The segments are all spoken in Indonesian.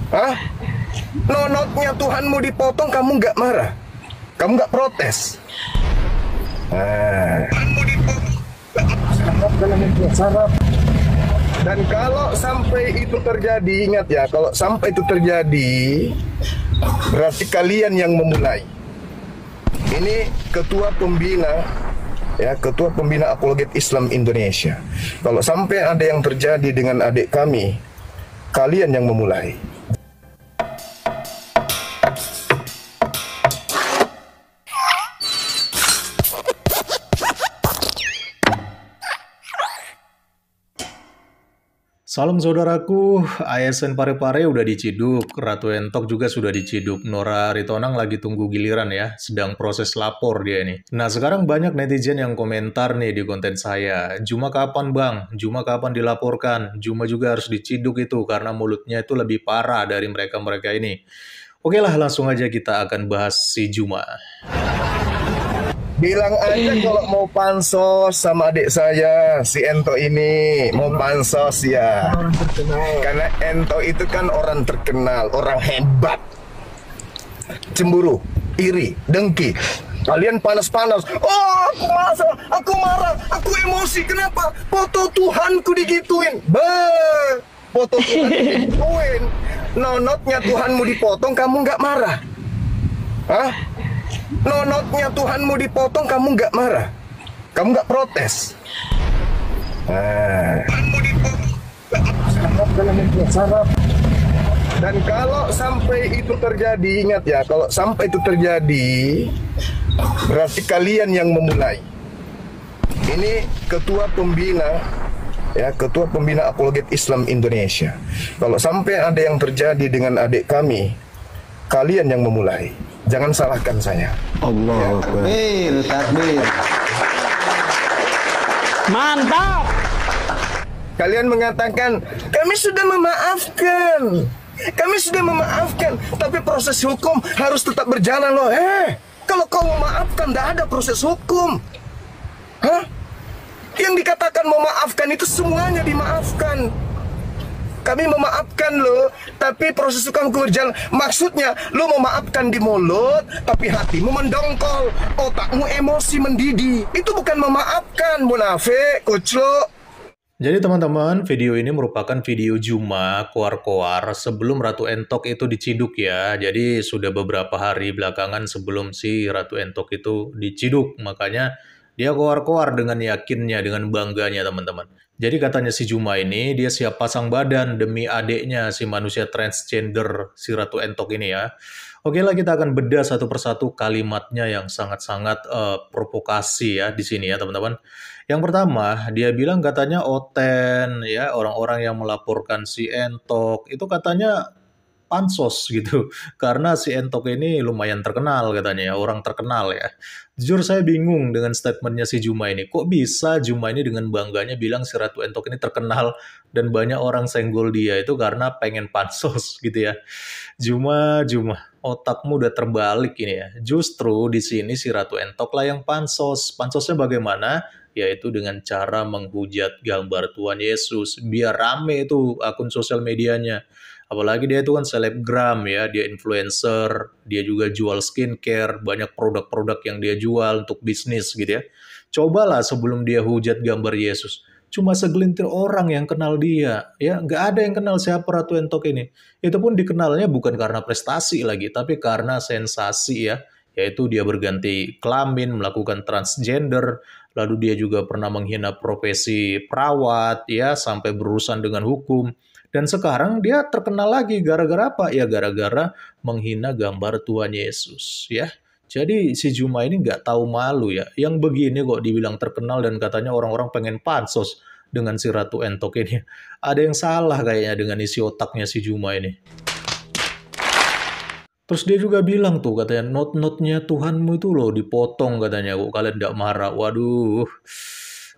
Hah? Nonotnya Tuhanmu dipotong, kamu nggak marah? Kamu nggak protes? Tuhanmu dipotong, sarap dalam itu, sarap. Dan kalau sampai itu terjadi, ingat ya, kalau sampai itu terjadi, berarti kalian yang memulai. Ini ketua pembina, ya, ketua pembina Apologet Islam Indonesia. Kalau sampai ada yang terjadi dengan adik kami, kalian yang memulai. Salam saudaraku, ASN Parepare udah diciduk, Ratu Entok juga sudah diciduk, Nora Ritonang lagi tunggu giliran ya, sedang proses lapor dia nih. Nah sekarang banyak netizen yang komentar nih di konten saya, Juma kapan bang? Juma kapan dilaporkan? Juma juga harus diciduk itu karena mulutnya itu lebih parah dari mereka-mereka ini. Oke lah, langsung aja kita akan bahas si Juma. Bilang aja kalau mau pansos sama adik saya, si Ento ini mau pansos ya. Karena Ento itu kan orang terkenal, orang hebat. Cemburu, iri, dengki. Kalian panas-panas. Oh, aku marah, aku emosi. Kenapa? Foto Tuhanku digituin. Foto Tuhan digituin. Nonotnya Tuhanmu dipotong, kamu nggak marah? Hah? Nonotnya Tuhanmu dipotong, kamu nggak marah? Kamu nggak protes? Tuhanmu dipotong, sarap dalam itu, sarap. Dan kalau sampai itu terjadi, ingat ya, kalau sampai itu terjadi, berarti kalian yang memulai. Ini ketua pembina, ya, ketua pembina Apologet Islam Indonesia. Kalau sampai ada yang terjadi dengan adik kami, kalian yang memulai. Jangan salahkan saya. Allah Akbar. Takbir. Mantap. Kalian mengatakan, kami sudah memaafkan. Kami sudah memaafkan. Tapi proses hukum harus tetap berjalan loh. Kalau kau memaafkan, tidak ada proses hukum. Hah? Yang dikatakan memaafkan itu semuanya dimaafkan. Kami memaafkan lo, tapi proses hukum berjalan. Maksudnya, lo memaafkan di mulut, tapi hatimu mendongkol, otakmu emosi mendidih. Itu bukan memaafkan, munafik, kucluk. Jadi teman-teman, video ini merupakan video Juma koar-koar sebelum Ratu Entok itu diciduk ya. Jadi sudah beberapa hari belakangan sebelum si Ratu Entok itu diciduk. Makanya dia koar-koar dengan yakinnya, dengan bangganya teman-teman. Jadi katanya si Juma ini, dia siap pasang badan demi adeknya, si manusia transgender, si Ratu Entok ini ya. Oke lah, kita akan bedah satu persatu kalimatnya yang sangat-sangat provokasi ya di sini ya teman-teman. Yang pertama, dia bilang katanya Oten, ya, orang-orang yang melaporkan si Entok, itu katanya pansos gitu. Karena si Entok ini lumayan terkenal katanya ya, orang terkenal ya. Jujur saya bingung dengan statementnya si Juma ini. Kok bisa Juma ini dengan bangganya bilang si Ratu Entok ini terkenal dan banyak orang senggol dia itu karena pengen pansos gitu ya. Juma, otakmu udah terbalik ini ya. Justru di sini si Ratu Entok lah yang pansos. Pansosnya bagaimana? Yaitu dengan cara menghujat gambar Tuhan Yesus. Biar rame itu akun sosial medianya. Apalagi dia itu kan selebgram ya, dia influencer, dia juga jual skincare, banyak produk-produk yang dia jual untuk bisnis gitu ya. Cobalah sebelum dia hujat gambar Yesus. Cuma segelintir orang yang kenal dia, ya nggak ada yang kenal siapa Ratu Entok ini. Itu pun dikenalnya bukan karena prestasi lagi, tapi karena sensasi ya, yaitu dia berganti kelamin, melakukan transgender, lalu dia juga pernah menghina profesi perawat, ya sampai berurusan dengan hukum. Dan sekarang dia terkenal lagi gara-gara apa? Ya gara-gara menghina gambar Tuhan Yesus, ya. Jadi si Juma ini nggak tahu malu ya. Yang begini kok dibilang terkenal dan katanya orang-orang pengen pansos dengan si Ratu Entok ini. Ada yang salah kayaknya dengan isi otaknya si Juma ini. Terus dia juga bilang tuh katanya not-notnya Tuhanmu itu loh dipotong katanya. Kok kalian nggak marah? Waduh.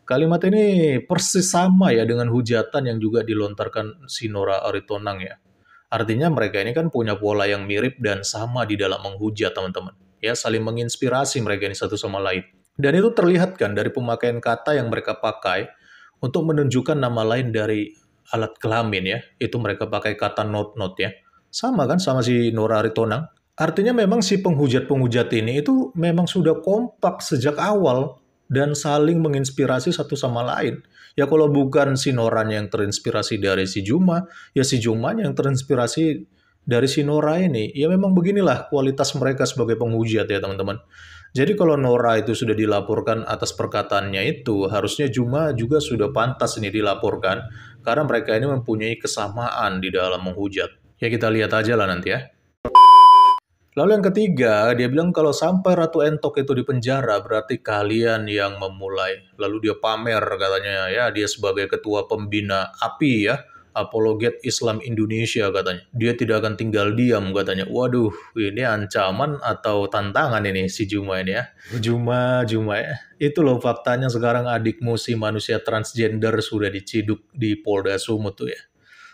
Kalimat ini persis sama ya dengan hujatan yang juga dilontarkan si Nora Ritonang ya. Artinya mereka ini kan punya pola yang mirip dan sama di dalam menghujat teman-teman. Ya, saling menginspirasi mereka ini satu sama lain. Dan itu terlihat kan dari pemakaian kata yang mereka pakai untuk menunjukkan nama lain dari alat kelamin ya. Itu mereka pakai kata not-not ya. Sama kan sama si Nora Aritonang. Artinya memang si penghujat-penghujat ini itu memang sudah kompak sejak awal dan saling menginspirasi satu sama lain. Ya kalau bukan si Noranya yang terinspirasi dari si Juma, ya si Jumanya yang terinspirasi dari si Nora ini. Ya memang beginilah kualitas mereka sebagai penghujat ya teman-teman. Jadi kalau Nora itu sudah dilaporkan atas perkataannya itu, harusnya Juma juga sudah pantas ini dilaporkan, karena mereka ini mempunyai kesamaan di dalam menghujat. Ya kita lihat aja lah nanti ya. Lalu yang ketiga, dia bilang kalau sampai Ratu Entok itu di penjara, berarti kalian yang memulai. Lalu dia pamer katanya, ya dia sebagai ketua pembina API ya, Apologet Islam Indonesia katanya. Dia tidak akan tinggal diam katanya. Waduh, ini ancaman atau tantangan ini si Juma ini ya. Juma ya. Itu loh faktanya sekarang adikmu si manusia transgender sudah diciduk di Polda Sumut tuh ya.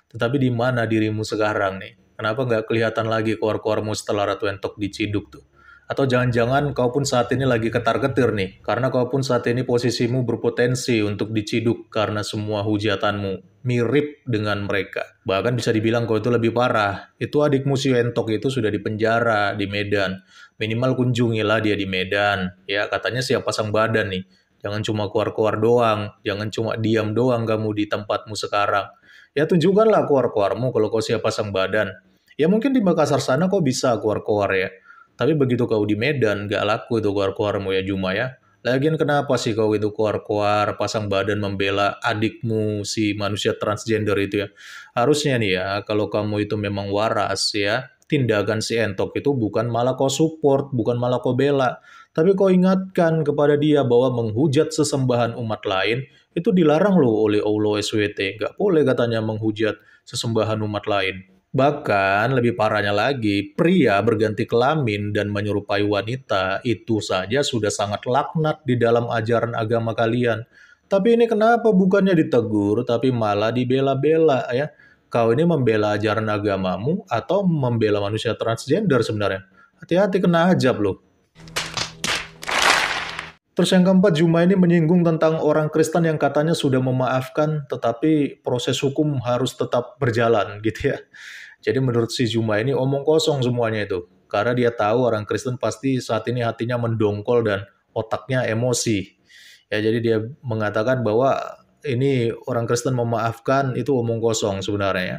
Tetapi di mana dirimu sekarang nih? Kenapa nggak kelihatan lagi keluar-keluarmu setelah Ratu Entok diciduk tuh? Atau jangan-jangan kau pun saat ini lagi ketar-ketir nih, karena kau pun saat ini posisimu berpotensi untuk diciduk karena semua hujatanmu mirip dengan mereka. Bahkan bisa dibilang kau itu lebih parah. Itu adikmu si Entok itu sudah dipenjara di Medan. Minimal kunjungilah dia di Medan. Ya katanya siap pasang badan nih. Jangan cuma keluar-keluar doang, jangan cuma diam doang kamu di tempatmu sekarang. Ya tunjukkanlah keluar-keluarmu kalau kau siap pasang badan. Ya mungkin di Makassar sana kau bisa keluar-keluar ya. Tapi begitu kau di Medan, gak laku itu keluar-keluarmu ya Juma ya. Lagian kenapa sih kau itu keluar-keluar, pasang badan membela adikmu si manusia transgender itu ya. Harusnya nih ya, kalau kamu itu memang waras ya, tindakan si Entok itu bukan malah kau support, bukan malah kau bela. Tapi kau ingatkan kepada dia bahwa menghujat sesembahan umat lain, itu dilarang loh oleh Allah SWT. Gak boleh katanya menghujat sesembahan umat lain. Bahkan lebih parahnya lagi, pria berganti kelamin dan menyerupai wanita itu saja sudah sangat laknat di dalam ajaran agama kalian. Tapi ini kenapa bukannya ditegur, tapi malah dibela-bela ya? Kau ini membela ajaran agamamu atau membela manusia transgender sebenarnya? Hati-hati kena ajab loh. Terus yang keempat, Juma ini menyinggung tentang orang Kristen yang katanya sudah memaafkan, tetapi proses hukum harus tetap berjalan gitu ya. Jadi menurut si Juma ini omong kosong semuanya itu. Karena dia tahu orang Kristen pasti saat ini hatinya mendongkol dan otaknya emosi. Ya, jadi dia mengatakan bahwa ini orang Kristen memaafkan itu omong kosong sebenarnya ya.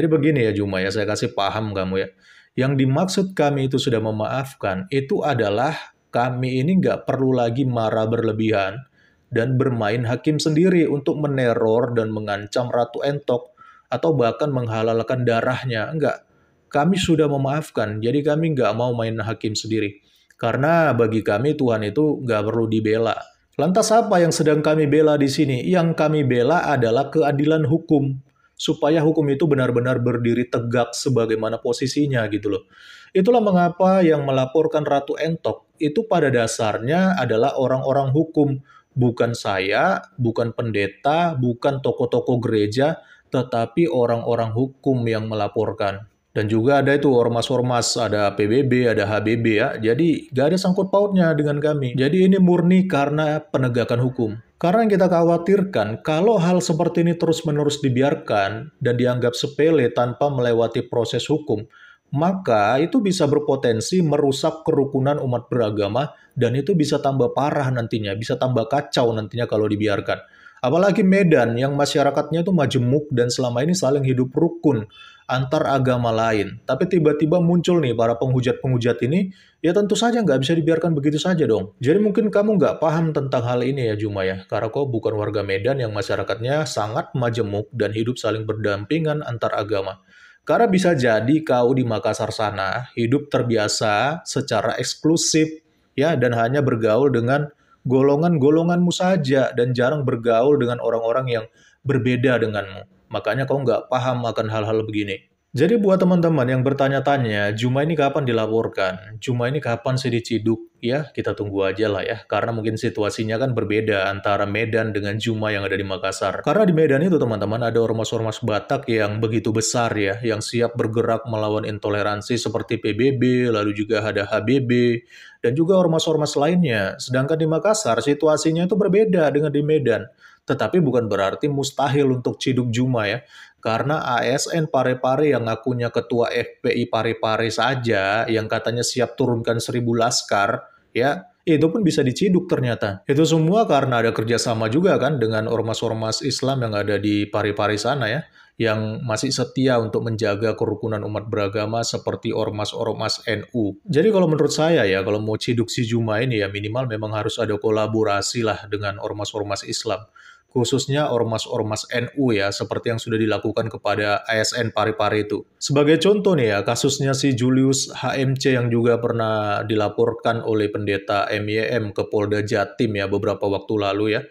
Jadi begini ya Juma ya, saya kasih paham kamu ya. Yang dimaksud kami itu sudah memaafkan, itu adalah kami ini nggak perlu lagi marah berlebihan dan bermain hakim sendiri untuk meneror dan mengancam Ratu Entok atau bahkan menghalalkan darahnya. Enggak, kami sudah memaafkan, jadi kami nggak mau main hakim sendiri. Karena bagi kami Tuhan itu nggak perlu dibela. Lantas apa yang sedang kami bela di sini? Yang kami bela adalah keadilan hukum. Supaya hukum itu benar-benar berdiri tegak sebagaimana posisinya gitu loh. Itulah mengapa yang melaporkan Ratu Entok itu pada dasarnya adalah orang-orang hukum. Bukan saya, bukan pendeta, bukan tokoh-tokoh gereja, tetapi orang-orang hukum yang melaporkan. Dan juga ada itu ormas-ormas, ada PBB, ada HBB ya. Jadi gak ada sangkut pautnya dengan kami. Jadi ini murni karena penegakan hukum. Karena yang kita khawatirkan, kalau hal seperti ini terus-menerus dibiarkan dan dianggap sepele tanpa melewati proses hukum, maka itu bisa berpotensi merusak kerukunan umat beragama dan itu bisa tambah parah nantinya, bisa tambah kacau nantinya kalau dibiarkan. Apalagi Medan yang masyarakatnya itu majemuk dan selama ini saling hidup rukun antar agama lain. Tapi tiba-tiba muncul nih para penghujat-penghujat ini, ya tentu saja nggak bisa dibiarkan begitu saja dong. Jadi mungkin kamu nggak paham tentang hal ini ya Juma ya, karena kau bukan warga Medan yang masyarakatnya sangat majemuk dan hidup saling berdampingan antar agama. Karena bisa jadi kau di Makassar sana hidup terbiasa secara eksklusif ya dan hanya bergaul dengan golongan-golonganmu saja dan jarang bergaul dengan orang-orang yang berbeda denganmu. Makanya kau nggak paham akan hal-hal begini. Jadi buat teman-teman yang bertanya-tanya, Juma ini kapan dilaporkan? Juma ini kapan sih diciduk? Ya, kita tunggu aja lah ya. Karena mungkin situasinya kan berbeda antara Medan dengan Juma yang ada di Makassar. Karena di Medan itu teman-teman ada ormas-ormas Batak yang begitu besar ya, yang siap bergerak melawan intoleransi seperti PBB, lalu juga ada HBB, dan juga ormas-ormas lainnya. Sedangkan di Makassar situasinya itu berbeda dengan di Medan. Tetapi bukan berarti mustahil untuk ciduk Juma ya. Karena ASN Parepare yang ngakunya ketua FPI Parepare saja, yang katanya siap turunkan 1.000 laskar, ya, itu pun bisa diciduk ternyata. Itu semua karena ada kerjasama juga kan dengan ormas-ormas Islam yang ada di Parepare sana ya, yang masih setia untuk menjaga kerukunan umat beragama seperti ormas-ormas NU. Jadi kalau menurut saya ya, kalau mau ciduk si Juma ini ya minimal memang harus ada kolaborasi lah dengan ormas-ormas Islam. Khususnya ormas-ormas NU ya, seperti yang sudah dilakukan kepada ASN Parepare itu. Sebagai contoh nih ya, kasusnya si Julius HMC yang juga pernah dilaporkan oleh pendeta MYM ke Polda Jatim ya beberapa waktu lalu ya.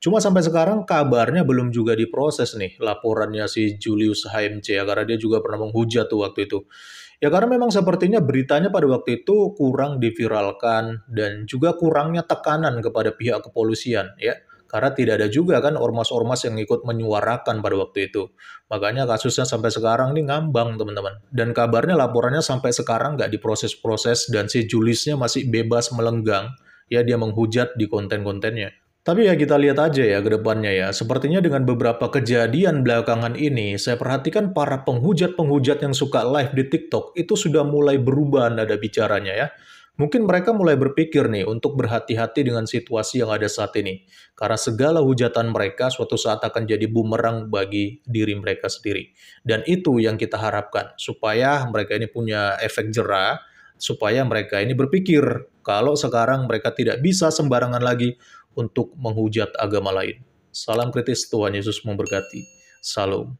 Cuma sampai sekarang kabarnya belum juga diproses nih laporannya si Julius HMC ya, karena dia juga pernah menghujat tuh waktu itu. Ya karena memang sepertinya beritanya pada waktu itu kurang diviralkan dan juga kurangnya tekanan kepada pihak kepolisian ya. Karena tidak ada juga kan ormas-ormas yang ikut menyuarakan pada waktu itu. Makanya kasusnya sampai sekarang ini ngambang teman-teman. Dan kabarnya laporannya sampai sekarang nggak diproses-proses dan si Juliusnya masih bebas melenggang. Ya dia menghujat di konten-kontennya. Tapi ya kita lihat aja ya ke depannya ya. Sepertinya dengan beberapa kejadian belakangan ini, saya perhatikan para penghujat-penghujat yang suka live di TikTok itu sudah mulai berubah nada bicaranya ya. Mungkin mereka mulai berpikir nih untuk berhati-hati dengan situasi yang ada saat ini. Karena segala hujatan mereka suatu saat akan jadi bumerang bagi diri mereka sendiri. Dan itu yang kita harapkan, supaya mereka ini punya efek jera, supaya mereka ini berpikir kalau sekarang mereka tidak bisa sembarangan lagi untuk menghujat agama lain. Salam kritis, Tuhan Yesus memberkati. Salam.